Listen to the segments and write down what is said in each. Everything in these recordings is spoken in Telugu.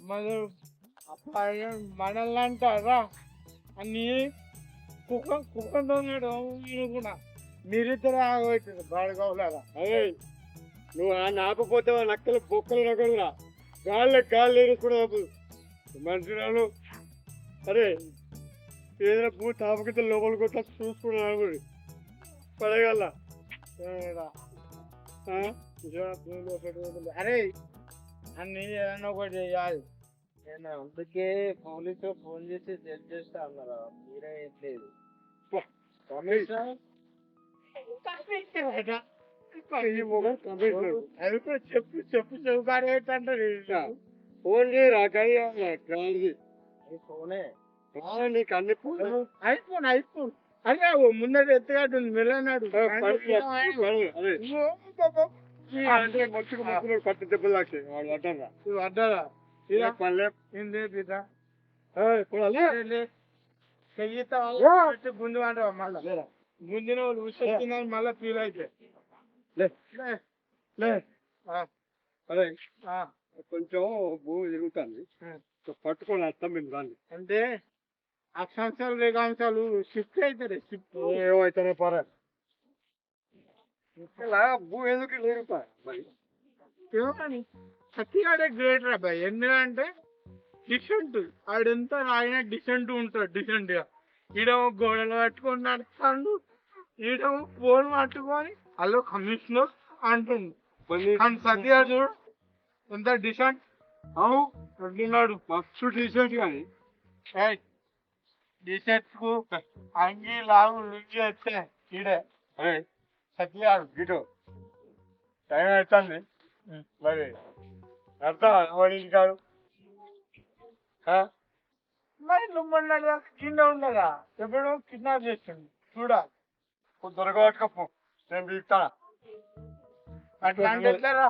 మరి మనల్ని అంటారా అన్ని కుక్కతో కూడా మీరిద్దరు ఆగబెట్టారు బాడగోలాగా. అదే నువ్వు ఆపపోతే నక్కలు బొక్కలు నక్కలురా గాళ్ళు కూడా మనుషులను అరే ఏదైనా పూ తాపకితే లోపలికి వచ్చా చూసుకున్నాను పడగల. అరే అన్ని ఏదైనా ఒకటి చేయాలి. నేను అందుకే పోలీసు ఫోన్ చేసి సెట్ చేస్తా అన్నారు. మీరే ఏం లేదు చెప్పు చెప్పు చెబుతారేంటంటారు. ఫోన్ చేయరా కానీ ఫోనే నీకు అన్ని ఐఫోన్ ఐఫోన్ అదే ముందర ఎత్తుగాడు మెల్లన్నాడు పట్టు దెబ్బలు తాకాయి వాడు పడ్డారా అడ్డారా పల్లె గుంజు అంటావా మళ్ళా గుంజిన వాళ్ళు ఊసొచ్చిందని మళ్ళా ఫీల్ అయితే అదే కొంచెం భూమి తిరుగుతుంది పట్టుకొని వస్తాం మేము దాన్ని. అంటే అక్షాంశాలు రేఖాంశాలు షిఫ్ట్ అవుతారు. షిఫ్ట్ ఏమైతేనే పరే భూమి ఎందుకు తిరుగుతాయి మరి ఏమని సత్యగాడే గ్రేట్ రా బాయ్. ఎందుకంటే డిసెంట్ ఆడెంత ఆయన డిసెంట్ ఉంటాడు. డిసెంట్ గా ఈడేమో గోడలు పట్టుకొని నడుస్తాడు, ఈడేమో ఫోన్ పట్టుకొని హలో కమిషనర్ అంటుండు. కానీ సత్య చూడు ఎంత డిసెంట్ అవు అంటున్నాడు. మస్తు డీసెంట్ కానీ డిసెంట్ కు అంగీ లాగు లుంగి వస్తే ఈడే సత్యగాడు గిటు టైం అవుతుంది మరి అర్థం వాడి కాదు మరి నువ్వు కింద ఉండగా ఎప్పుడు కిడ్నాప్ చేస్తుండు చూడాలి. దొరకకపో నేను బీక్తానా అట్లా అంటే ఎట్లరా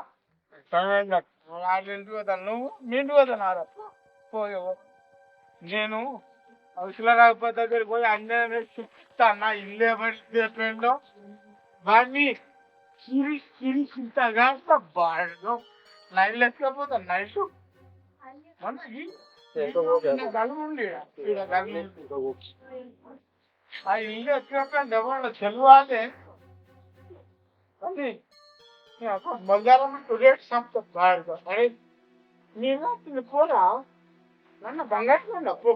వాళ్ళ ఇంటికి పోతాను, నువ్వు మీ ఇంటికి పోతాను. పోయేవో నేను అవసరం రాకపోతే దగ్గరికి పోయి అన్నీ చూపిస్తాను. ఇల్లు ఎవరిలో వాడిని చిరి చిరి చింతగా బాగా నైట్లు ఎత్తుకపోతాను. నైట్ గలుగుండి ఆ ఇల్లు ఎత్తుకపోయింది ఎవరు తెలియాలి. అని మధ్యాహ్నం టుడేట్ సంస్థ బాగా అరే నేను పోరా నన్ను బంగారు పో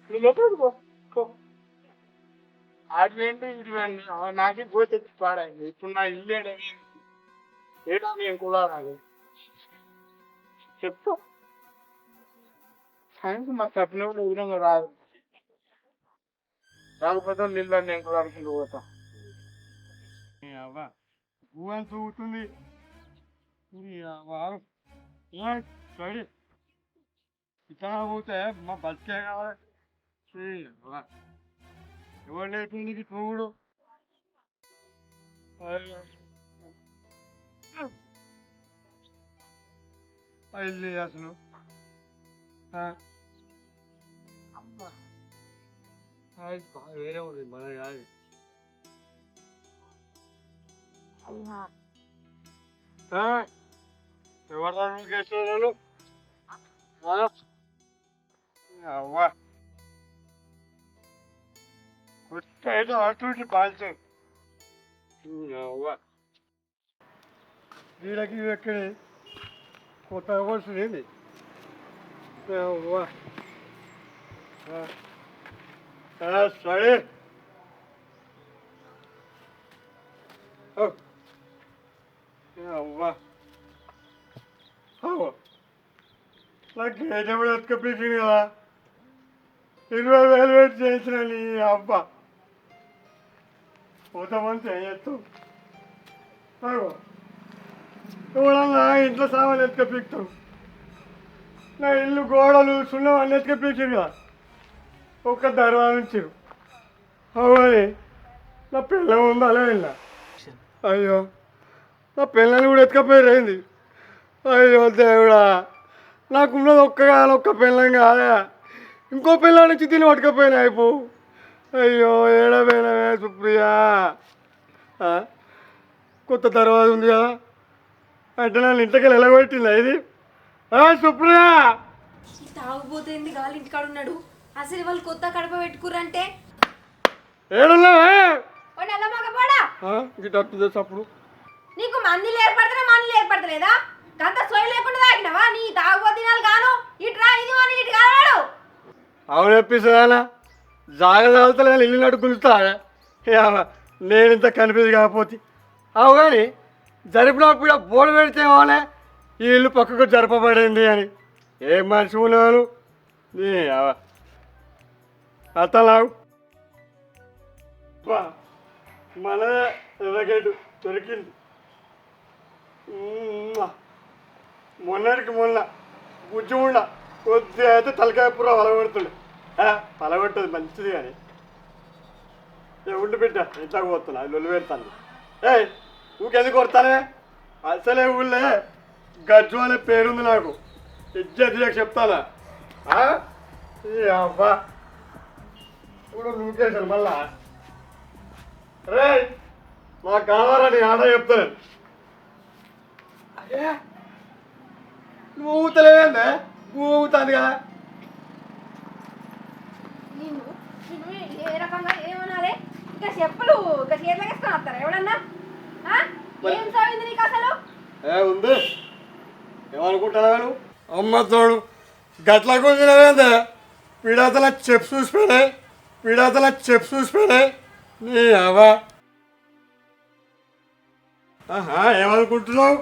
నువ్వు లోపలికి పో. అటువంటి ఇటువంటి నాకే పోతే పాడైంది. ఇప్పుడు నా ఇల్లు ఏడా నేను కూడా రాదు చెప్తా. కానీ మా తప్పిన కూడా విధంగా రాదు. రాకపోతే నీళ్ళు నేను కూడా అనుకుంటూ పోతా. భూమి ఎంత ఊగుతుంది సరే ఇతర పోతే మా బతికే కావాలి. ఎవరు లేపింది చూడు ఇల్లు అసలు వేరే ఉంది మన కాదు. ఎవరు చేస్తున్నారు అవ్వా కొట్టేదో అటువంటి బాల్చు అవ్వా వీళ్ళకి ఎక్కడే కొత్త వస్తుంది అవ్వా సరే అవ్వా నాకు గేటప్పుడు ఎత్తుకపోయింది కదా 20,000 పెట్టి చేసిన నీ అబ్బా పోతామని చేయొచ్చు. ఎవడన్నా ఇంట్లో సామాన్లు ఎత్తుకపోతావు. నా ఇల్లు గోడలు సున్నం అన్నీ ఎత్తుకపోయింది కదా. ఒక్క దర్వాజా నుంచి అవని నా పిల్లం ఉందా వెళ్ళా. అయ్యో నా పిల్లని కూడా ఎత్తుకపోయారు ఏంది. అయ్యో దేవుడా నాకున్నది ఒక్క పిల్లం కాదా. ఇంకో పిల్ల నుంచి తిని పట్టుకపోయినా అయిపో. అయ్యో ఏడపోయినవే సుప్రియా. కొత్త దర్వాజా ఉంది కదా అంటే నన్ను ఇంటికి వెళ్ళగొట్టిందా ఇది. సుప్రియా ఈ తాగుపోతుంది గాలి ఇంటికాడ ఉన్నాడు. అసలు వాళ్ళు కొత్త కడప పెట్టుకురంటే ఏడున్నావే ఓ నెల మగపోడా గిట్ట చప్పుడు నీకు మందిలు ఏర్పడతలేదా? గంత సోయ లేకుండా తాగినవా? నీ తాగుపోతినాలు గాను ఇట్రా ఇది అని ఇటు కావాడు. అవును ఎప్పిస్తుందా జాగ్రత్త ఇల్లు నట్టు గుంజుతా నేను ఇంత కనిపించి కాకపోతే అవు కానీ జరిపినప్పుడు బోర్డు పెడితేమోనే ఈ ఇల్లు పక్కకు జరపబడింది అని ఏం మనిషి ఉన్నాను అతలావు మన ఎర్రగేటు దొరికింది. మొన్నటికి మొన్న గుజ్జు ఉండ కొద్దిగా అయితే తలకాయ పూర పలగొడుతుండే పలగొట్టదు మంచిది కానీ ఉండి బిడ్డ ఇంత పోతున్నా అది లొల్లు పెడతాను. ఊకెందుకు కొడతానే? అసలే ఊళ్ళే గజ్జు అనే పేరుంది నాకు. ఇజ్జత్ చెప్తానా అబ్బా ఇప్పుడు నువ్వుకేసాను మళ్ళా రే నాకు కావాలని ఆట చెప్తాను. అదే నువ్వు ఊతలేదంటే నువ్వు ఊగుతుంది కదా. నిన్ను ఏ రకంగా ఏమనాలే? ఇంకా చెప్పులు ఇంకా చేతిలో వేసుకొని వస్తారా ఎవడన్నా? ఏం చదివింది నీకు అసలు? ఉంది ఏమనుకుంటున్నాను అమ్మ తోడు గట్ల కూర్చున్నావేందే పీడాతల చెప్స్ చూసిపోయినాయి నీ అవా ఏమనుకుంటున్నావు?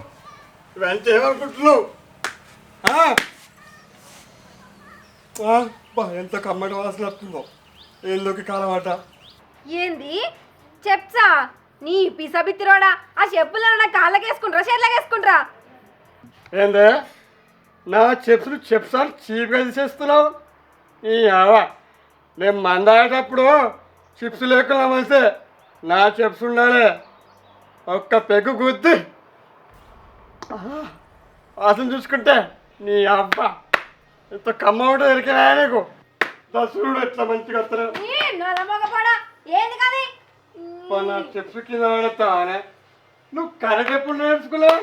ఇవంతా ఏమనుకుంటున్నావు? ఎంత కమ్మటి వాసన వస్తుందో ఏళ్ళకి కాలమాట. ఏంది చెప్సా? నీ పిసబిత్తిరోడా ఆ చెప్పులను నా కాళ్ళకేసుకుంటారా చేతిలోకేసుకుంటారా? ఏందే నా చెప్స్ అని చీప్గా తీసేస్తున్నావు నీ అవా. నేను మందాడేటప్పుడు చిప్స్ లేకుండా మంచిదే నా చెప్స్ ఉండాలి. ఒక్క పెగ్గు గుద్ది వాసన చూసుకుంటే నీ అబ్బా ఎంత కమ్మ ఉంటుంది ఎరికినా నీకు దసరుడు ఎట్లా మంచిగా వస్తారు. నా చెప్స్ కింద పడతావానే నువ్వు కరెక్ట్ ఎప్పుడు నేర్చుకున్నావు?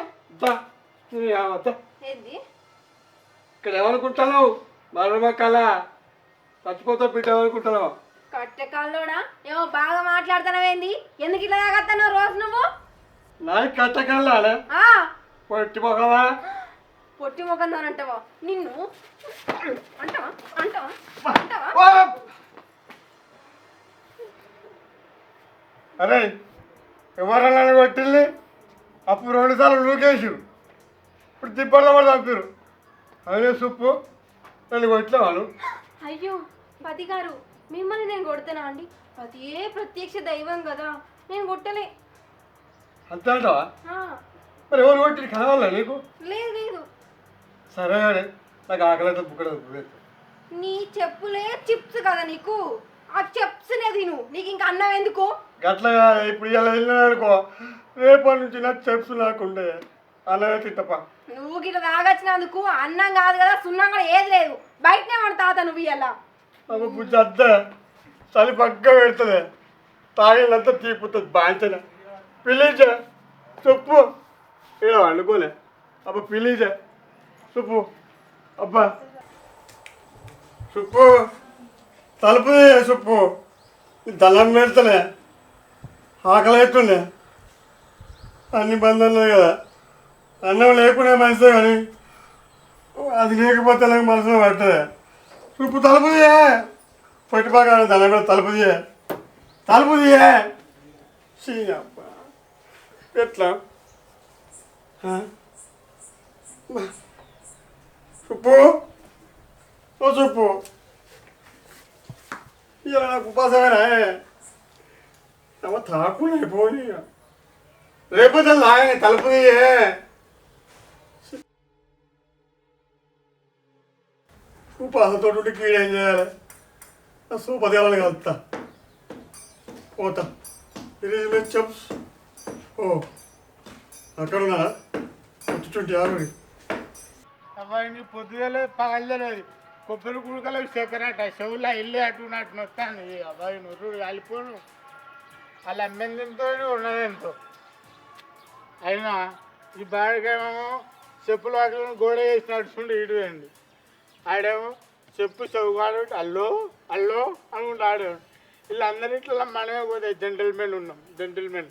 ఇక్కడ ఏమనుకుంటున్నావు? మరొక కళ చచ్చిపోతావు బిడ్డ ఏమనుకుంటున్నావు? కట్టెకాల్లోనా ఏమో బాగా మాట్లాడుతున్నావేంది? ఎందుకు ఇట్లా తాగత్తావు రోజు నువ్వు? నాకు కట్టెకాళ్ళ పొట్టి మొక్కవా పొట్టి మొఖం దాని అంటావా? నిన్ను అంటావా? అరే ఎవరన్నా కొట్టిల్ని అప్పుడు 2 సార్లు నూకేసి ఇప్పుడు తిప్పట్లో కూడా చంపారు. అదే సుప్పు నన్ను కొట్టిన వాళ్ళు. అయ్యో పతి గారు మిమ్మల్ని నేను కొడతానా అండి? పతియే ప్రత్యక్ష దైవం కదా, నేను కొట్టలే. అంతే అంటావా? మరి ఎవరు కొట్టి కనవాలా నీకు? లేదు. సరే కానీ నాకు ఆకలి బుక్కడ. నీ చెప్పులే చిప్స్ కదా నీకు, ఆ చిప్స్ నే తిను. నీకు ఇంకా అన్నం ఎందుకు? గట్లగా ఇప్పుడు ఇలా వెళ్ళినా అనుకో రేపటి నుంచి నాకు చెప్స్ నాకుండే అన్నమే తింటపా. నువ్వు గిట్ల తాగొచ్చినందుకు అన్నం కాదు కదా సున్నం కూడా ఏది లేదు. బయటనే మన తాత నువ్వు ఇలా అమ్మ బుజ్జి అద్దే చలి పక్క పెడుతుంది తాగినంతా తీపుతుంది బాంచన పిలిచే చెప్పు ఇక వండుకోలే అబ్బా పిలిచే చెప్పు అబ్బా చెప్పు తలుపు చెప్పు దళం పెడతలే ఆకలి అవుతుండే అన్ని బంధువులు కదా అన్నం లేకునే మంచిదే కానీ అది లేకపోతే నాకు మనసులో పడుతుంది. ఇప్పుడు తలుపు తీయే పట్టిపాక దాని కూడా తలుపు తీయే అబ్బా ఎట్లా సుప్పు ఓ సుప్పు ఇలా నాకు ఉపాసమేనా అమ్మ తాకుండా అయిపోయి రేపు లాగానే తలుపు తీయే. ఉపాసంతో ఉంటే కీడేం చేయాలి? సూపదేవాలని కలుపుతా పోతా. ఇది చెప్స్ ఓ అక్కడ ఉన్నారా? వచ్చుంటే ఆవిడ అబ్బాయి పొద్దుగలే పగలలేదు కొబ్బరి కుడుకలు చక్కెరట చెవులా ఇల్లు అట్టున్నట్టు వస్తాను. అబ్బాయి నుర్రుడు కాలిపోను వాళ్ళు అమ్మెంతో ఉన్నదెంతో అయినా ఈ బాడికేమో చెప్పులు వాటిని గోడ వేసి నడుచుకుంటూ ఇటువేయండి. ఆడేమో చెప్పు చెవుగాడు అల్లో అల్లో అనుకుంటూ ఆడాడు. వీళ్ళందరిట్లో మనమే పోతే జెంటిల్మెన్ ఉన్నాం. జెంటిల్మెన్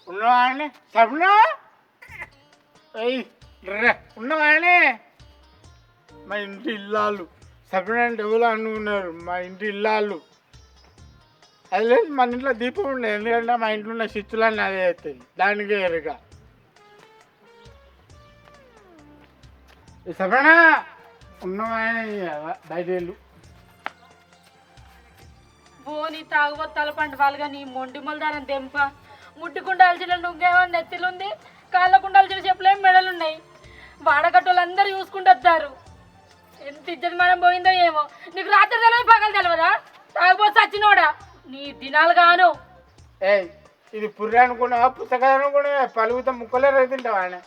ఉన్నవాడిని సబ్నా ఉన్నవాడిని మా ఇంటి ఇల్లాళ్ళు సబ్నా అంటే ఎవరు అనుకున్నారు. మా ఇంటి ఇల్లాళ్ళు అది లేదు. మన ఇంట్లో దీపం ఉండదు, ఎందుకంటే మా ఇంట్లో ఉన్న స్విచ్లన్నీ అదే అవుతాయి. దానికే ఎరుక సబ్నా ఉన్నవాడిని బయట వెళ్ళు. నీ తాగుబోతాల పంట వాళ్ళగా నీ మొండి మొలదారని తెంప ముట్టుకుండాల్సిన నువ్వేమో నెత్తిలుంది, కాళ్ళకుండాల్సిన చెప్పులేం మెడలున్నాయి. వాడకట్టోళ్ళందరూ చూసుకుంటూ వస్తారు. ఎంత ఇజ్జత్ మనం పోయిందో ఏమో. నీకు రాత్రి తెలియదు పగలు తెలియదా? తాగుబోతు వచ్చినోడా నీ దినాలు గాను. ఇది పుర్రె అనుకున్నావా పుస్తకాలు అనుకున్నావా పలుగుతా ముక్కలే రైతుంటావా ఆయన.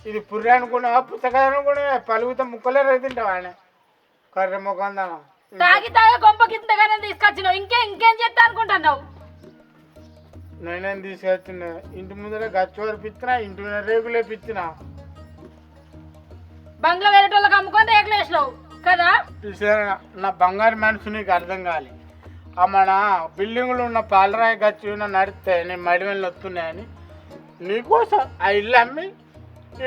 ఇది పుర్రె అనుకున్నావా పుస్తకాలు అనుకున్నావా పలుగుతా ముక్కలే రైతుంటావా ఆయన. కర్రె ముఖం దానా తాగి గొంపకి ఇంతగానే తీసుకొచ్చినావు. ఇంకేం చేస్తా అనుకుంటున్నావు? నేనేం తీసుకొచ్చిన ఇంటి ముందర గచ్చు వరపిచ్చినా, ఇంటి మీద రేకులు వేపించినా. బంగ్లా వేరేటోళ్ళకి అమ్ముకొని రేకులు వేసినావు కదా. నా బంగారు మనసు నీకు అర్థం కాలి. మన బిల్డింగ్లో ఉన్న పాలరాయి గచ్చు నడిస్తే నేను మడివెళ్ళి వస్తున్నాయని నీకోసం ఆ ఇల్లు అమ్మి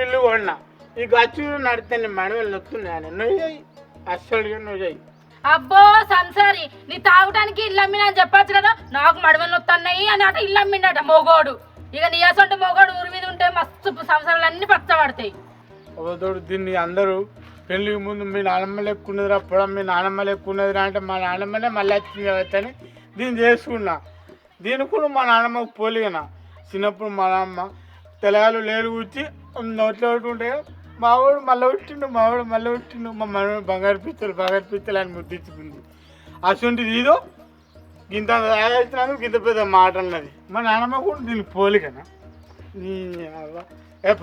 ఇల్లు కొన్నా. ఈ గచ్చు నడిస్తే నేను మడివెళ్ళి వస్తున్నాయని నువ్వు చెయ్యి. అస్సలుగా నువ్వు చెయ్యి. అబ్బో సంసారి, నీ తాగటానికి ఇల్లు అమ్మినా అని చెప్పచ్చు కదా. నాకు మడవలు వస్తున్నాయి అని అట ఇల్లు అమ్మిండట మొగోడు. ఇక నీ అసంటే మొగోడు ఊరి మీద ఉంటే మస్తు సంసారాలు అన్ని పచ్చబడతాయి. ఒకతోడు దీన్ని అందరూ పెళ్ళికి ముందు మీ నాన్నమ్మ లెక్కున్నదిరా పొడం, మీ నాన్నమ్మ లెక్కున్నదిరా అంటే మా నాన్నమ్మనే మళ్ళీ వచ్చింది అని దీన్ని చేసుకున్నా. దీనికి కూడా మా నాన్నమ్మకు పోలిగన. చిన్నప్పుడు మా నాన్నమ్మ తెలంగాణలో లేరు కూర్చి నోట్లో ఉంటే మావాడు మళ్ళీ ఉట్టిండు, మావాడు మళ్ళీ ఉట్టిండు, మా మనవాడు బంగారు పిత్తలు అని ముద్దించుకుంది. అసొంటిది ఇదో గింత తాగినందుకు గింత పెద్ద మాట అన్నది. మా నాన్నమ్మ కూడా దీనికి పోలికనా.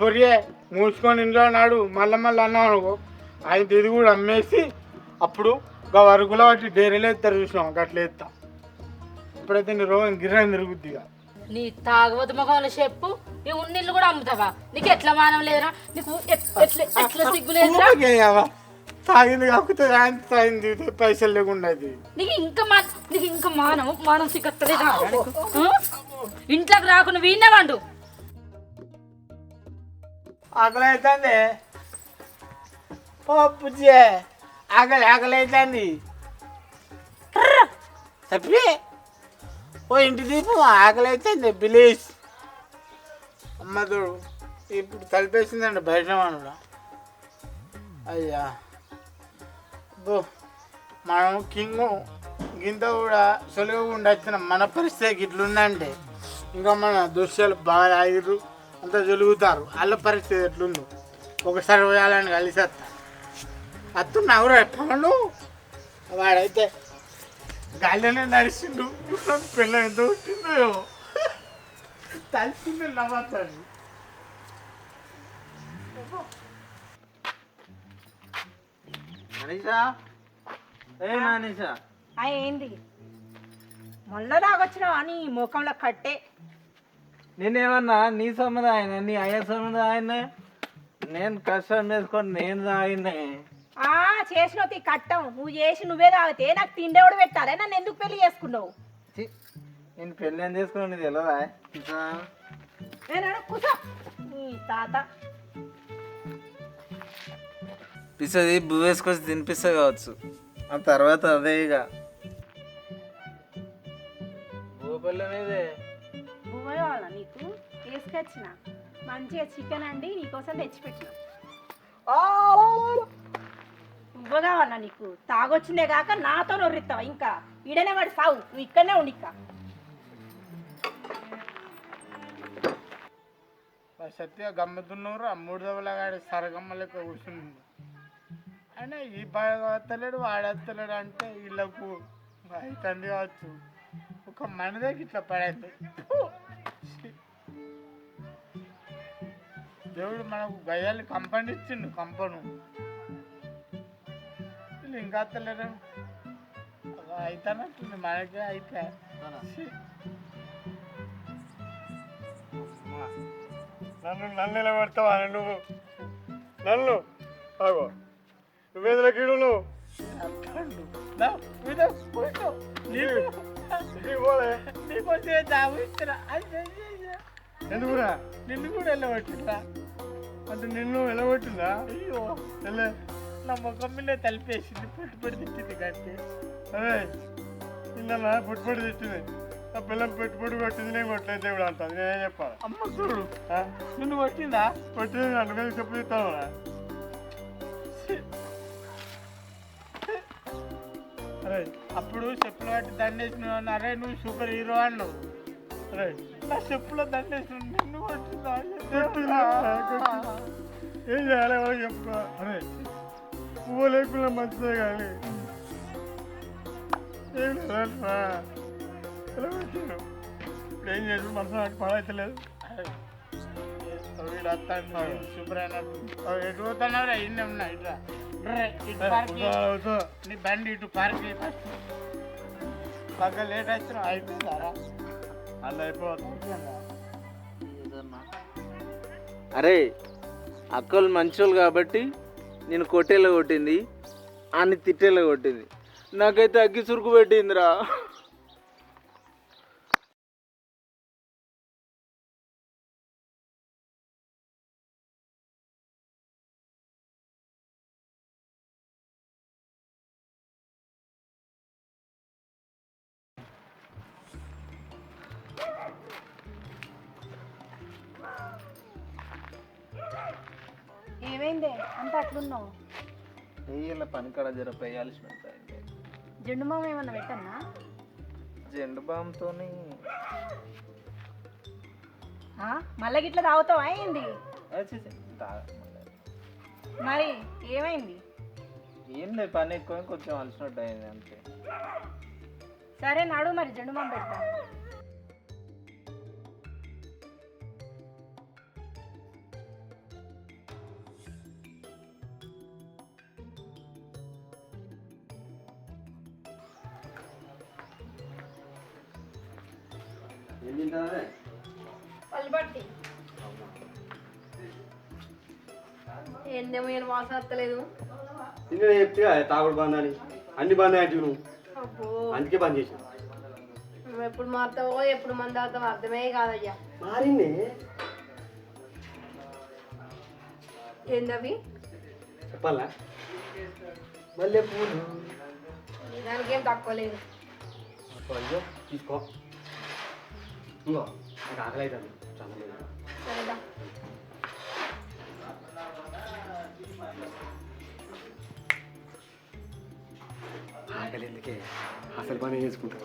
పొరియే మూసుకొని ఇంట్లో నాడు మళ్ళీ అన్నాం అనుకో ఆయన ఇది కూడా అమ్మేసి అప్పుడు వరకులో వాటి డైరీలో ఎత్తారు చూసినాం గట్ల ఎత్తా. ఇప్పుడైతే నీ రోగం గిర్రని తిరుగుద్దిగా. నీ తాగవద్దు మొగంలో చెప్పు. నీ ఉన్నిళ్ళు కూడా అమ్ముతావా? నీకు ఎట్లా మానం లేదురా? నీకు ఎట్లా సిగ్గు లేదురా? తాగింది కాకపోతే ఆయన తాగింది పైసలు లేకుండా నీకు ఇంకా మానం సిగ్గలేదా? ఇంట్లోకి రాకుండా వీణే వండు. ఆకలి అవుతుంది పుజ్జే, ఆకలి అవుతుంది. చెప్పి ఓ ఇంటి దీపం ఆకలి అవుతుంది ప్లీజ్. అమ్మదుడు ఇప్పుడు తలిపేసిందండి బయట మనలో. అయ్యా బో మనం కింగ్ గింత కూడా సులువుగా ఉండొచ్చిన మన పరిస్థితి ఇట్లుందంటే ఇంకా మన దృశ్యాలు బాగా ఆగిరు అంతా జలుగుతారు. వాళ్ళ పరిస్థితి ఎట్లుందో ఒకసారి పోయాలని కలిసేస్తా. అత్తున్నావురా ఎప్పుడు వాడైతే గాలిలోనే నడిచిండు. పిల్ల ఎంత పుట్టిందో తలిసింది నవ్వుతాడు. మనీషా మనీషా ఏంది మొన్న దాగొచ్చినావా నీ ముఖంలో కట్టే? నేనేమన్నా నీ సొమ్మది ఆయన, నీ అయ్య సొమ్మది ఆయన. నేను కష్టం చేసుకొని నేను తాగినే. చేసినావు తీ కట్టం. నువ్వు చేసి నువ్వే తాగితే నాకు తిండేవాడు పెట్టాలి. నన్ను ఎందుకు పెళ్లి చేసుకున్నావు? నేను పెళ్ళి ఏం చేసుకున్నాను తెలియదా? కూర్చో నీ తాత. పిస్తుంది బువ్వ వేసుకొచ్చి తినిపిస్తా కావచ్చు. ఆ తర్వాత అదే ఇక బువ్వపల్లి మీదే బువ్వ కావాలా నీకు? తీసుకొచ్చిన మంచిగా చికెన్ అండి నీకోసం తెచ్చిపెట్టిన. బువ్వ కావాలా నీకు? తాగొచ్చిందే కాక నాతో నొర్రిస్తావా? ఇంకా ఈడనే వాడు సావు, నువ్వు ఇక్కడనే ఉండి. ఇక్క సత్య గమ్మతున్నారు. ఆ 3 దవలగాడి సరగమ్మ లెక్క కూర్చుంది. అయినా ఈ బాగలేడు వాడేస్తలేడు అంటే వీళ్ళకు అవుతుంది కావచ్చు. ఒక మనదేకి ఇట్లా పడేది. దేవుడు మనకు గయ్యాలు కంపని ఇచ్చిండు. కంపను వీళ్ళు ఇంకా వస్తలేరు. అవుతానట్టుంది మనకే అయితే. నన్ను నిలబెడతావా నువ్వు? నన్ను ఆగో నువ్వేందులో కీడు నువ్వు దా, ఇదో, కూర్చో. ఇంటికి పోలే నీకొచ్చే దావు ఇస్తున్నా. అయ్యయ్యయ్య. ఎందుకురా నిన్ను కూడా వెళ్ళబట్టిరా. అంటే నిన్ను ఎలగొట్టిందా అయ్యో వెళ్ళే నా ముఖం మీద తలిపేసింది, పుట్టి తిట్టింది కంటే. అదే నిన్న పుట్టుపడి తెచ్చింది ఆ పిల్లం పెట్టుబడి కొట్టింది నేను కొట్టలేదు దేవుడు అంటుంది నేనేం చెప్పాలి అమ్మ చూడు, ఆ? నిన్ను కొట్టిందా? కొట్టింది అంటే మీద చెప్పు ఇస్తాను అరే అప్పుడు చెప్పులు పట్టి దండేసిన అరే నువ్వు సూపర్ హీరో అన్నావు. అరే నా చెప్పులో దండేసిన నిన్ను కొట్టిందా? కొట్టిందా? ఏం చేయాలి ఎవరు చెప్పుకో అరే పువ్వు లేకుండా మంచిదే కానీ ఏం లేదన్నా ఎలా పెట్టాను ఇప్పుడు ఏం చేసి మనసు నాకు పడైతలేదు వీడు వస్తాడు శుభ్రైన ఎటు పోతున్నావురా? ఇన్ని ఉన్నా ఇట్లా ఇటు పార్క్ చేయి. నీ బండి ఇటు పార్క్ చేయి ఫస్ట్. పక్క లేట్ వచ్చినా అయిపోయిందారా? అలా అయిపోతుంది అరే అక్కలు మంచోళ్ళు కాబట్టి నేను కొట్టేలా కొట్టింది అని తిట్టేలా కొట్టింది, నాకైతే అగ్గి చురుకు పెట్టిందిరా. ఏమైంది అంత అట్లున్నావు? వెయ్యిల పని కాడ జర వేయాల్సి జెండు మామ ఏమన్నా పెట్టన్నా? జెండు బామ్తో మళ్ళీ గిట్లా తాగుతావా ఏంది? మరి ఏమైంది? ఏం లేదు, పని ఎక్కువ కొంచెం అలసినట్టు అయింది అంతే. సరే నాడు మరి జెండు మామ పెడతా. పల్లిపట్టి ఏందేమో ఏం వాసన వస్తలేదు. నిన్న చెప్తే తాగుడు బంద్ అని అన్ని బంద్ అంటే నువ్వు అబ్బో అందుకే బంద్ చేసాను నువ్వు ఎప్పుడు మారుతావో ఎప్పుడు మంది అవుతావో అర్థమే కాదయ్యా. మారింది ఏందవి? చెప్పాలా మళ్ళీ పూలు దానికేం తక్కువ లేదు. అయ్యో తీసుకో ఇంకో నాకు ఆకలి అవుతుంది చాలా సరేదా ఆకలి ఎందుకే అసలు పని చేసుకుంటా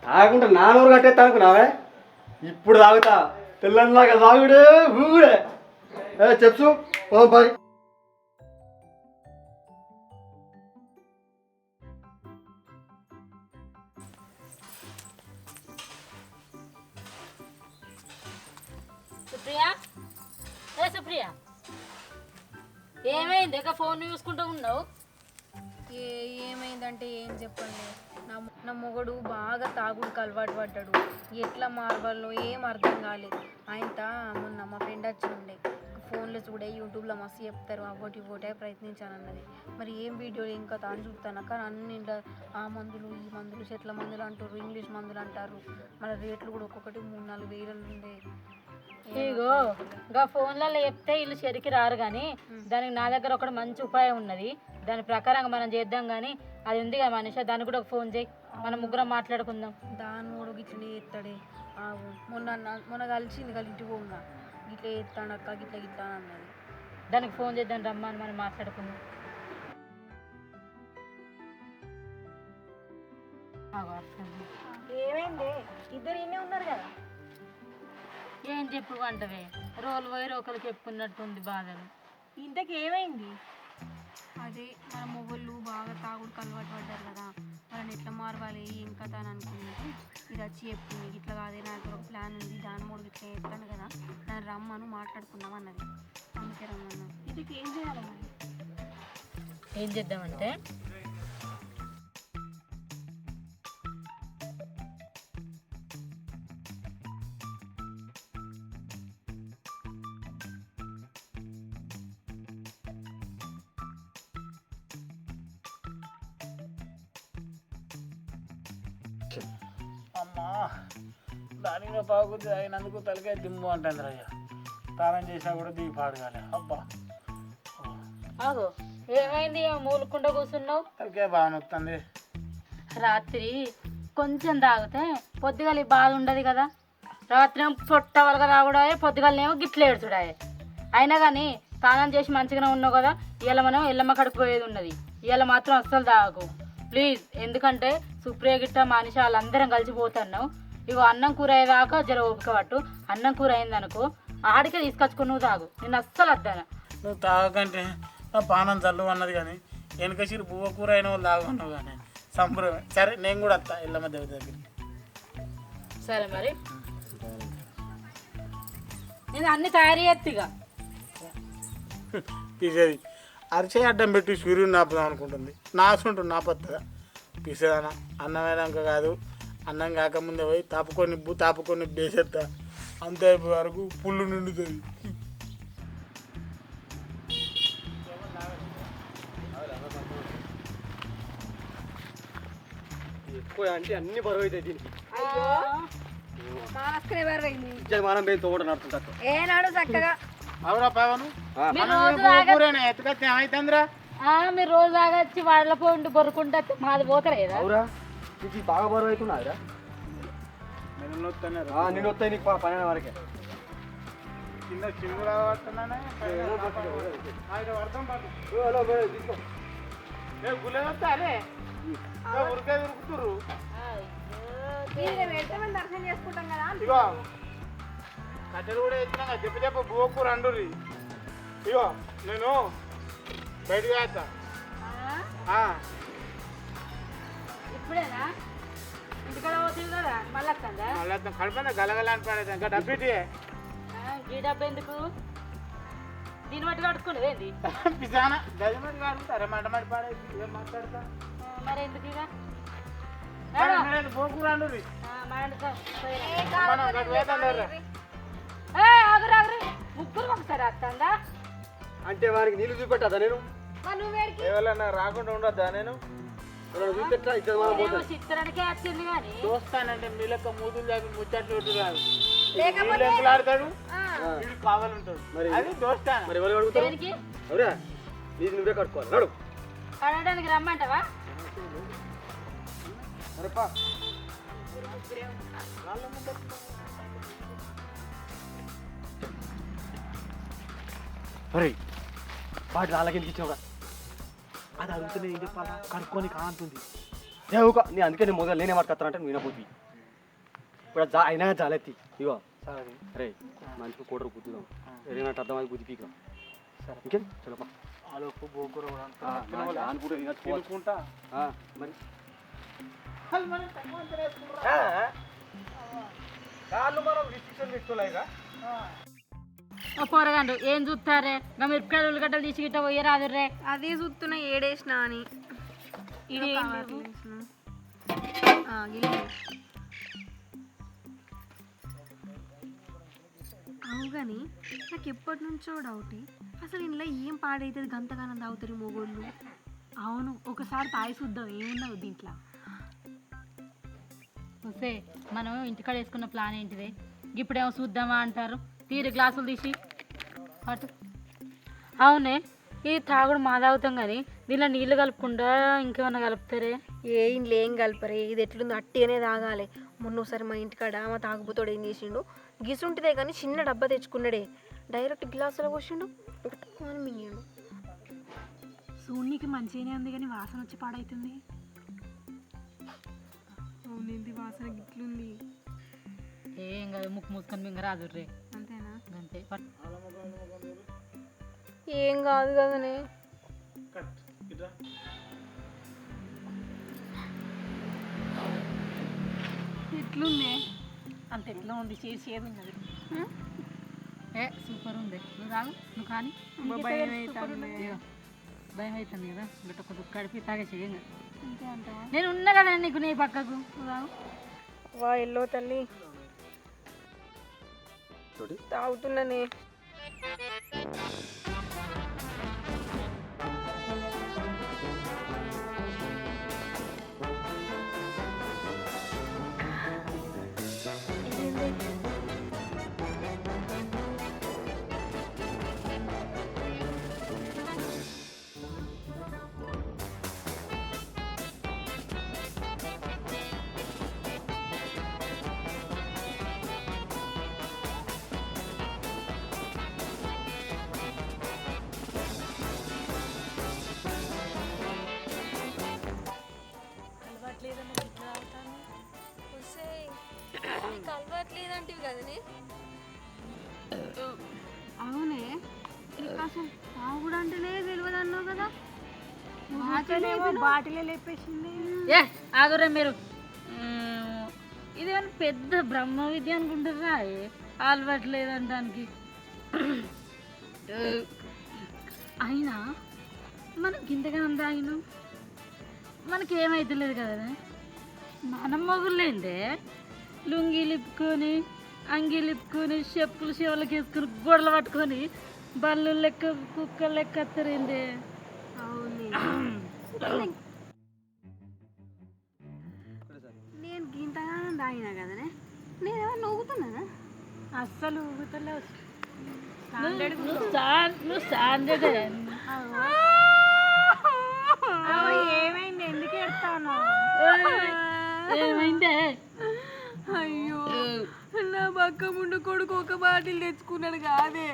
తాగకుండా నానూరు కట్టేస్తా అనుకున్నావే ఇప్పుడు తాగుతా తెల్లన్నాక తాగుడే ఊడే చెప్పు పోదాం పని సుప్రియ, ఏ సుప్రియ, ఏమైంది ఇక ఫోన్ చూసుకుంటూ ఉన్నావు? ఏమైందంటే ఏం చెప్పండి, నా మొగడు బాగా తాగుడుకు అలవాటు పడ్డాడు. ఎట్లా మారవాలో ఏం అర్థం కాలేదు. ఆయనతో మొన్న మా ఫ్రెండ్ వచ్చి ఉండే ఫోన్లో చూడే యూట్యూబ్లో మస్తు చెప్తారు అవ్వటి ఇవ్వటే ప్రయత్నించానన్నది. మరి ఏం వీడియో ఇంకా తాను చూస్తాను కానీ అన్ని ఆ మందులు ఈ మందులు చెట్ల మందులు అంటారు, ఇంగ్లీష్ మందులు అంటారు. మన రేట్లు కూడా ఒక్కొక్కటి 3-4 వేలు ఉండే. ఇగో ఇంకా ఫోన్లలో చెప్తే వీళ్ళు చెరికి రారు కానీ దానికి నా దగ్గర ఒకటి మంచి ఉపాయం ఉన్నది. దాని ప్రకారంగా మనం చేద్దాం కానీ అది ఉంది కదా మనిషి, దానికి కూడా ఒక ఫోన్ చేయి, మనం ముగ్గురం మాట్లాడుకుందాం. దాని మూడు గిట్లనే ఎత్తాడే. మొన్న కలిసింది ఇంటికి పోగా గిట్లా ఎత్తాడు అక్క గిట్లా గిట్లా అన్నది. దానికి ఫోన్ చేద్దాం, రమ్మని మనం మాట్లాడుకుందాం. ఏమైంది? ఇద్దరు ఇన్నే ఉన్నారు కదా. ఏం చెప్పు అంటవే, రోలు పోయి ఒకరికి చెప్పుకున్నట్టుంది బాధలు. ఇంతకు ఏమైంది? అదే మన మొగళ్ళు బాగా తాగుడుకు అలవాటు పడ్డారు కదా, వాళ్ళని ఎట్లా మారవాలి ఏం కథ అని అనుకున్నాను. ఇది వచ్చి చెప్పింది ఇట్లా కాదే నాకు ఒక ప్లాన్ ఉంది, దాని మూడు ఇట్లా చెప్తాను కదా, నన్ను రమ్మను మాట్లాడుకుందాం అన్నది. అందుకే రమ్మన్నా. ఇది ఏం చేయాలి మరి? ఏం చేద్దామంటే అమ్మా దానిలో బాగుంది అయినందుకు తలకాయ దిమ్ము అంటుంది రయ్య. స్నానం చేసినా కూడా దిగి పాడగాలి. అబ్బా ఆగో ఏమైంది మూలుకుంటా కూర్చున్నావు? తలకాయ బాగా నొస్తుంది. రాత్రి కొంచెం తాగితే పొద్దుగాల బాధ ఉండదు కదా. రాత్రి ఏమో పొట్ట వలక తాగుడాయే, పొద్దుగాలనేమో గిట్ల ఏడుచుడాయే. అయినా కానీ స్నానం చేసి మంచిగానే ఉన్నావు కదా. ఇవాళ మనం ఎల్లమ్మ కడుపు పోయేది ఉన్నది. ఇవాళ మాత్రం అస్సలు తాగకు ప్లీజ్. ఎందుకంటే సుప్రియ గిట్ట మనిషి వాళ్ళందరం కలిసిపోతున్నావు. ఇగో అన్నం కూర అయ్యేదాకా జర ఓపిక పట్టు. అన్నం కూర అయిందనుకో ఆడికే తీసుకొచ్చుకుని నువ్వు తాగు. నేను అస్సలు వద్దాను. నువ్వు తాగకంటే నా పానం చల్లు అన్నది కానీ వెనక సిరి పువ్వ కూర అయిన వాళ్ళు తాగున్నావు కానీ సంప్రదాయం. సరే నేను కూడా వస్తా ఎల్లమ్మ దేవి దగ్గరికి. సరే మరి నేను అన్ని తయారు చేస్తా. పిసేది అరిచే అడ్డం పెట్టి సూర్యుని నాపుదాం అనుకుంటుంది. నాసుంటుంది నాపత్తదా పిసేదన. అన్నం అయినాక కాదు, అన్నం కాకముందే పోయి తాపుకొని వేసేస్తా. అంతే వరకు పుల్లు నిండుతుంది. ఎక్కువ అంటే అన్ని బరువు అవుతాయి దీనికి. మనం తోట నడుతుంటా ఏనాడు చక్కగా అవురా పవను ఎత్తుకొస్తే ఏమైతుందిరా? మీరు రోజు తాగొచ్చి వాళ్ళ పోండి బొరుకుంటే మాది పోతలేదా? అవురా నీకు బాగా బరువు అవుతున్నారా? నేను వస్తాయి నీకు పన్నెండు వరకే. కింద చిన్న పడుతున్నానే అర్థం పడు. తీసుకో గుళ్ళ వస్తా అరే ఉరికే ఉరుకుతురు. దర్శనం చేసుకుంటాం కదా. ఇగో కట్టెలు కూడా ఎత్తినా చెప్ప బువ్వకూర అండుర్రి. ఇగో నేను బయటకు వేస్తా. ఇప్పుడేనా ఇంటికాడ పోతుంది కదా మళ్ళీ మళ్ళీ కడుపున గలగల అని పడేది ఇంకా డబ్బిటి ఈ డబ్బు ఎందుకు? దీన్ని బట్టి కట్టుకునేది ఏంది? పిసానా గజమని కాడుతారా మాట మాట పాడేది ఏం మాట్లాడతా. మరి ఎందుకు ఇక బువ్వకూర అండుర్రి. ముగ్గురు ఒకసారి వస్తుందా? అంటే వారికి నీళ్ళు చూపెట్టదా నేను ఎవరన్నా రాకుండా ఉండొద్దా నేను? చూపెట్టా ఇక్కడ మనం పోతాం. చిత్రానికే వచ్చింది కానీ చూస్తానంటే మీ లెక్క మూతులు దాకా ముచ్చట్లు పెట్టు కాదు. వీళ్ళు ఎంకులాడతాడు, వీడు కావాలంటాడు. మరి అది దోస్తాను. మరి ఎవరు అడుగుతారు? దేనికి అవురా నీది నువ్వే కట్టుకోవాలి. నడు అడగడానికి రమ్మంటావా? అరేపా అరే వాటి రాళ్ళకి ఇచ్చావుగా. అది అడుగుతున్నా ఏం చెప్పాలా? కనుక్కొని కాంతుంది నీ. అందుకే నేను మొదలు నేనే మాట్లాడతానంటే నువ్వు వినబోద్ది. ఇప్పుడు అయినా చాలెత్తి ఇగో. అరే మంచిగా కూడరు గుద్దుదాం. ఏదైనా అర్థమైంది గుద్ది పీక. ఇంకేం చలపా ఆలోపు బోకూర కూడా తినుకుంటా మరి కాళ్ళు మనం రిస్ట్రిక్షన్ పెట్టుకోలేగా. పోరగాండ్రు ఏం చూస్తారే? ఇంకా మిరపకాయలు ఉల్లిగడ్డలు తీసి గిట్ట పోయరాదు రే. అదే చూస్తున్నా ఏడేసినా అని. ఇది అవు కానీ నాకు ఎప్పటి నుంచో డౌట్, అసలు ఇంట్లో ఏం పాడైతుంది గంతగానం తాగుతారు మొగోళ్ళు. అవును, ఒకసారి తాగి చూద్దాం ఏమున్నావు దీంట్లో. వస్తే మనం ఇంటికాడ వేసుకున్న ప్లాన్ ఏంటిదే? ఇప్పుడేమో చూద్దామా అంటారు. తీరు గ్లాసులు తీసి అటు. అవునే, ఇది తాగుడు మా తాగుతాం కానీ దీనిలో నీళ్ళు కలుపుకుండా ఇంకేమన్నా కలుపుతారే? ఇంట్లో ఏం కలపరే, ఇది ఎట్లుందో అట్టిగానే తాగాలి. మొన్నోసారి మా ఇంటికాడ మా తాగుపోతాడు ఏం చేసిండు, గిసుంటిదే కానీ చిన్న డబ్బా తెచ్చుకున్నాడే, డైరెక్ట్ గ్లాసులో పోసిండు అని మింగాడు. సూన్నికి మంచిగానే ఉంది కానీ వాసన వచ్చి పాడైతుంది. అవునేంది వాసన గిట్లుంది. ఏం కాదు, ముక్కు మూసుకొని మింగరాదు రే. అంతేనా? అంతే. ఏం కాదు కదనే. ఎట్లుంది? అంత ఎట్లా ఉంది చేసేది ఉన్నది సూపర్ ఉంది నువ్వు రాగు నువ్వు కానీ భయం అవుతుంది. భయం అవుతుంది కదా బిడ్డ కొద్దిగా కడిపి తాగే చేయంగా అంతే అంటావా? నేను ఉన్నా కదా నీకు నీ పక్కకు నువ్వు రాగు వా ఎల్లో తల్లి తాగుతున్నానే. కలవట్లేదంటివి కదనే. అవునే నీకు అసలు తాగుడు అంటేనే తెలియదు అన్నావు కదా. బాటిలే లేపేసింది. ఏ ఆగురా మీరు ఇదేమన్నా పెద్ద బ్రహ్మ విద్య అనుకుంటారా అలవాటు లేదంటానికి అయినా మనకి ఇంతగానం తాగినాం మనకి ఏమైతలేదు కదా. మనం మొగుళ్ళేంటే లుంగి లిప్పుకొని అంగి లిప్పుకొని చెప్పులు చెవులకి వేసుకొని గొడవలు పట్టుకొని బళ్ళు లెక్క కుక్కలు లెక్క వస్తారేంటి. నేను గింతగానం తాగినా కదనే. నేనేమో నవ్వుతున్నానా? అస్సలు ఊగుతలేవు నువ్వు స్టాండర్డ్ ఏమైంది? ఎందుకు ఎడతాను? ఏమైందే? అయ్యో నా పక్క ముందు కొడుకు ఒక బాటిల్ తెచ్చుకున్నాడు కాదే.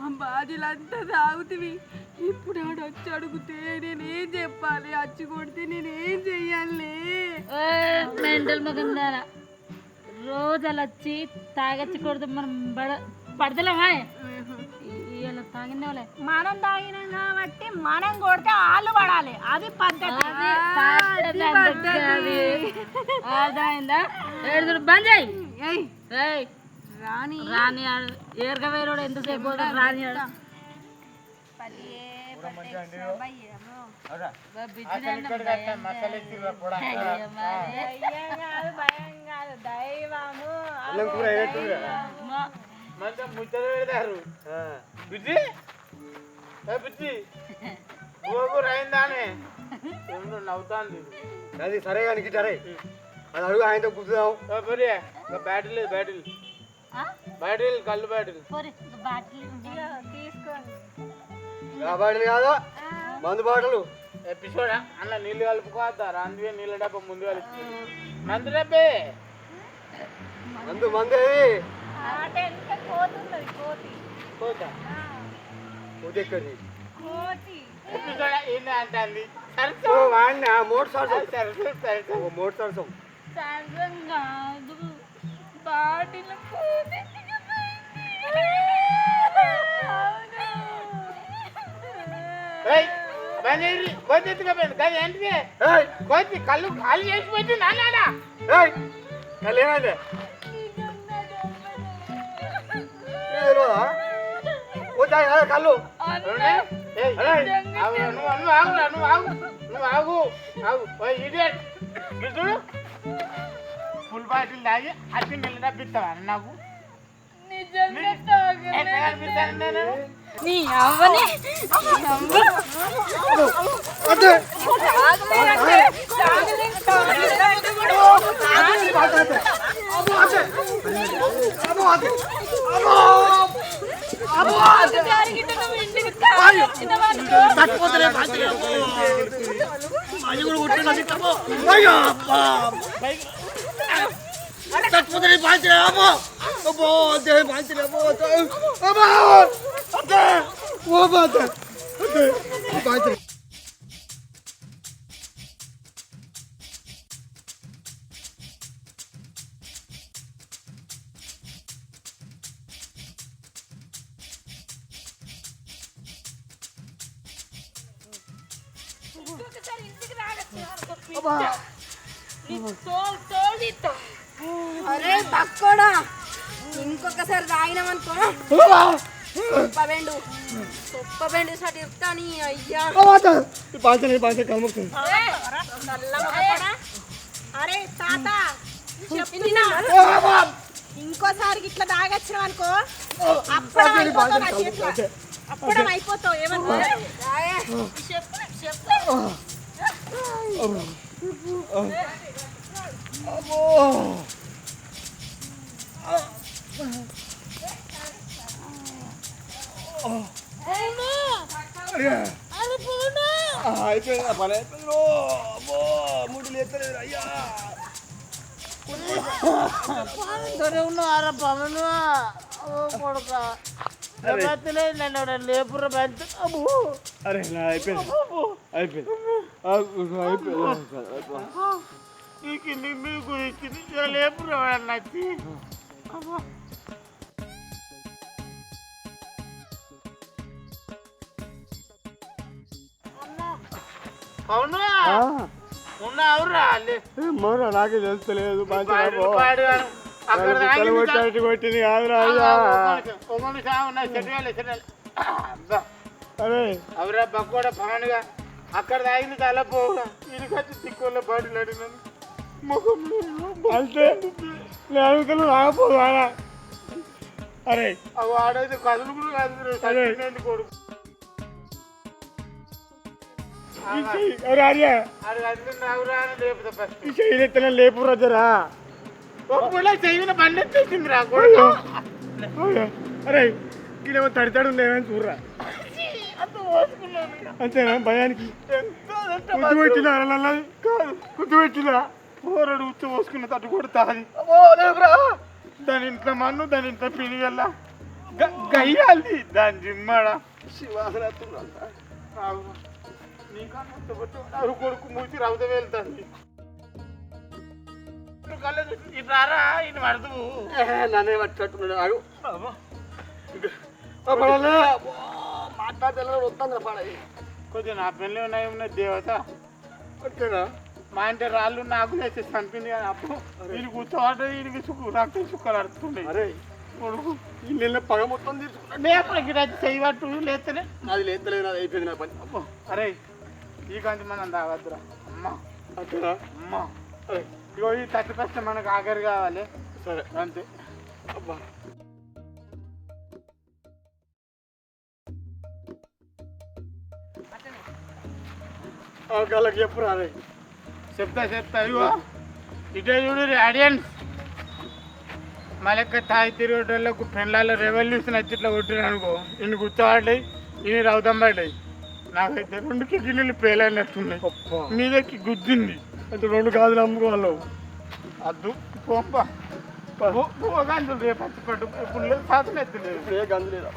ఆ బాటిల్ అంతా తాగుతివి. ఇప్పుడు ఆడు వచ్చి అడిగితే నేనేం చెప్పాలి? వచ్చి కొడితే నేనేం చెయ్యాలి? మెంటల్ మగం దారా రోజు అలా వచ్చి తాగచ్చి కొడితే మనం పడతలేమా? ఇలా తాగిందే వాళ్ళే మనం తాగినాం కాబట్టి మనం కొడితే వాళ్ళు పడాలి. అది పద్ధతి. అర్థమైందా? ఏడుగురు బంద్ చేయి. ఏయ్ రాని రాని ఏరగా వేరోడు ఎంతసేపు పోతాడు రాని మంచిగా ముచ్చట పెడతారు బుజ్జి బుజ్జి రైందానే నవ్వుతాను. అది సరే కానీ సరే అది అడుగు ఆయనతో కూర్చుదాం. బ్యాటిల్ బ్యాటిల్ బ్యాటిల్ కళ్ళు బ్యాటిల్ ఆ బాటలు కాదు మందు బాటలు. ఎపిసోడ్ అన్న నీళ్ళు కలుపుకోవద్దారా అందుకే నీళ్ళ డబ్బా ముందు కలుపు మందు డబ్బే మందు మందేది పోతా ఎక్కడి ఎపిసోడ్ ఏంటి అంటుంది వాడినా మోటార్ సరసం సరసం సరసం మోటార్ సరసం సరసం కాదు బాటిల్ ఏంటిది కోతి కళ్ళు కాలు చేసి పెట్టి నానా ఏమైంది కళ్ళు నువ్వు ఆగు చూడు ఫుల్ బాటిల్ తాగి అతి నీళ్ళు తప్పిస్తావా నాకు నేను నీ అవ్వని అరే పక్కోడా ఇంకొకసారి తాగినామనుకో సొప్పబెండు సార్ చెప్తాని అయ్యా అరే తాత చెప్తున్నా ఇంకోసారికి ఇట్లా తాగొచ్చినావు అనుకో అప్పుడం అయిపోతావు ఏమన్నా అయిపోయింది పని అయిపోయింది ముడి లేస్తలేదు అయ్యా ఉన్నారా పవను కొడుక లేపుర అరే నా అయిపోయింది అయిపోయింది అయిపోయింది మీకు లేపుర నచ్చి అవును ఉన్నావురా మరో నాకే తెలుస్తలేదు అక్కడ కొట్టింది కాదురా అయ్యా అరే అవరా బక్కోడ పవన్గా అక్కడ తాగింది తలపోగా ఇదికొచ్చి తిక్కుల్లో బాటిల్ అడిగినాను ముఖం అంటే నేను అడుగుతాను రాకపోదు ఆయన అరే అవి ఆడైతే కదులు కూడా కదులు కొడుకు అరే అరే అది కదిలింది అవురా అని లేపుతా ఫస్ట్ ఈ చేయలేత్తనే లేపు రజరా ఒప్పులా చెయ్యిన బండి ఎత్తేసింది రా కొడుకు అరే గిలేమో తడితాడు ఏమైనా చూడరా అంతేనా భయానికి కుట్టు పెట్టినా కాదు కుట్టు పెట్టినా పోరడు ఉచ్చ పోసుకున్న తట్టు కొడుతుంది దాని ఇంట్లో మన్ను దాని ఇంట్లో పిలిగల్లా గయ్యాలి దాని జిమ్మడా నీకన్నా కొడుకు మూసి రవత వెళ్తుంది ఇట్రారా ఇటు పడుతు నన్నే పట్టుకున్నాడు మాట్లాడితే వస్తుంది పడాయి కొంచెం నా పెళ్ళి ఉన్నాయి దేవత అంతేనా మా ఇంటి రాళ్ళు నాకు వేసి చంపింది కానీ అప్పుడు వీళ్ళు కూర్చోవాలంటే వీడికి రక్తం చుక్కలు అడుతుండే అరే కొడుకు ఈ నెల పగ మొత్తం తీసుకున్నాడు లేపడికి రచ్చి చేయబట్టు లేస్తేనే అది లేతలేదు నాది అయిపోయింది నా పని అబ్బో అరే ఈ కంచి మనం తాగద్దురా అమ్మ అంతేనా అమ్మ ఇగో ఈ 31 మనకు ఆఖరి కావాలి సరే అంతే అబ్బా వాళ్ళకి చెప్పురా అరే చెప్తా ఇగో ఇటే చూడు ఆడియన్స్ మళ్ళీ తాగి తిరిగేటోళ్ళకు పెళ్ళాల రెవల్యూషన్ వచ్చి ఇట్లా కొట్టిరు అనుకో ఇన్ని కూర్చోబడ్డాయి ఇన్ని రౌతం పడ్డాయి నాకైతే 2 కిడ్నీలు పేలైనట్టున్నాయి మీదకి గుద్దింది అంటే 2 గాజులు అమ్ముకోవాలి అద్దు పోంపా గంజులు రేపు పట్టు ఇప్పుడు లేదు శాతం ఎత్తలేదు ఏ గంజు లేదా